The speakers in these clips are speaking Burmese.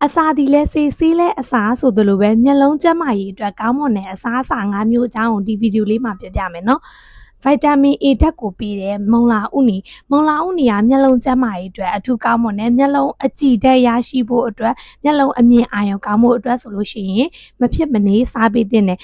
အစာဒီလဲဆေးလဲအစာဆိုသလိုပဲမျက်လုံးကျန်းမာရေးအတွက်ကောင်းမွန်တဲ့အစာအစာ၅မျိုးအကြောင်းကိုဒီဗီဒီယိုလေးမှာပြောပြမယ်နော်ဗိုက်တာမင် A ဓာတ်ကိုပေးတဲ့မုံလာဥနီကမျက်လုံးကျန်းမာရေးအတွက်အထူးကောင်းမွန်တဲ့မျက်လုံးအကြည်ဓာတ်ရရှိဖို့အတွက်မျက်လုံးအမြင်အာရုံကောင်းဖို့အတွက်ဆိုလို့ရှိရင်မဖြစ်မနေစားပေးတဲ့နံ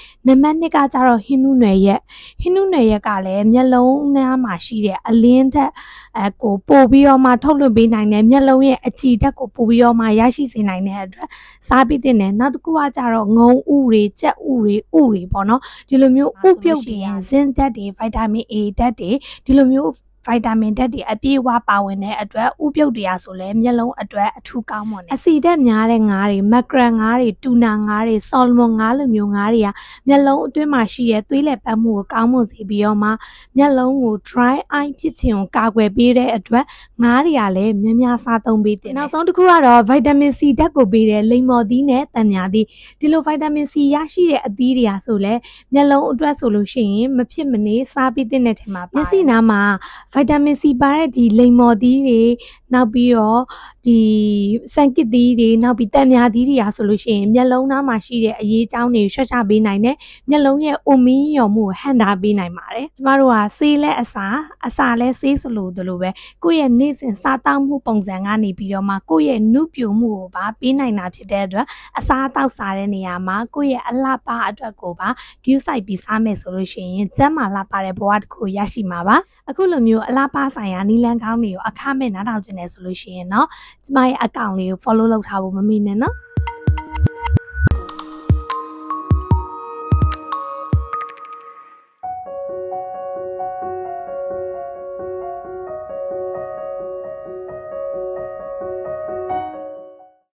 ပါတ်2ကကြတော့ဟင်းနုနယ်ရက်ကလည်းမျက်လုံးနားမှာရှိတဲ့အလင်းဓာတ်ကိုပို့ပြီးတော့မှထုတ်လွှင့်ပေးနိုင်တဲ့မျက်လုံးရဲ့အကြည်ဓာတ်ကိုပို့ပြီးတော့မှရရှိစေနိုင်တဲ့အတွက်စားပေးတဲ့နောက်တစ်ခုကကြတော့ငုံဥတွေကြက်ဥတွေပေါ့နော်ဒီလိုမျိုးဥပြုတ်တွေဇင်းဓာတ်တွေဗိုက်တာမင် A ဓာတ်တွေဒီလိုမျိုးဗိုက်တာမင်ဓာတ်တွေအပြည့်အဝပါဝင်တဲ့အတွက်ဥပြုတ်တွေဆိုလဲမျက်လုံးအတွက်အထူးကောင်းမွန်တယ်အဆီဓာတ်များတဲ့ငါးတွေမက်ကရန်ငါးတွေတူနာငါးတွေဆော်လမွန်ငါးလိုမျိုးငါးတွေကမျက်လုံးအတွင်းမှာရှိတဲ့သွေးလည်ပတ်မှုကိုကောင်းမွန်စေပြီးတော့မှမျက်လုံးကို dry eye ဖြစ်ခြင်းကိုကာကွယ်ပေးတဲ့အတွက်ငါးတွေကလည်းများများစားသုံးပေးတယ်နောက်ဆုံးတစ်ခုကတော့ဗိုက်တာမင် C ဓာတ်ကိုပေးတဲ့လိမ္မော်သီးနဲ့တန်မြာသီးဒီလိုဗိုက်တာမင် C ရရှိတဲ့အသီးတွေဆိုလဲမျက်လုံးအတွက်ဆိုလို့ရှိရင်မဖြစ်မနေစားပေးတဲ့ထဲမှာမျက်စိနားမှာဗိုက်တာမင် C ပါတဲ့ဒီလိမ္မော်သီးတွေနောက်ပြီးတော့ဒီစံကစ်သီးတွေနောက်ပြီးတန်မြာသီးတွေဆိုလို့ရှိရင်မျက်လုံးသားမှာရှိတဲ့အရေးအကြောင်းတွေရှင်းချပေးနိုင်တဲ့မျက်လုံးရဲ့အုံမင်းရော်မှုကိုဟန်တာပေးနိုင်ပါတယ်ကျမတို့ကဆေးလဲအစာလဲဆေးဆိုလို့ဒီလိုပဲကိုယ့်ရဲ့နေ့စဉ်စားတောက်မှုပုံစံကနေပြီးတော့မှကိုယ့်ရဲ့နုပြိုမှုကိုပါပေးနိုင်တာဖြစ်တဲ့အတွက်အစားအသောက်စားတဲ့နေရာမှာကိုယ့်ရဲ့အလှပအတွက်ကိုပါဂရုစိုက်ပြီးစားမယ်ဆိုလို့ရှိရင်ကျန်းမာလှပတဲ့ဘဝတစ်ခုရရှိမှာပါအခုလိုမျိုးအလှပဆိုင်ရာနီလန်းကောင်းတွေကိုအခမဲ့နားထောင်ခြင်းနဲ့ဆိုလို့ရှိရင်တော့ကျမရဲ့အကောင့်လေးကို follow လုပ်ထားဖို့မမေ့နဲ့နော်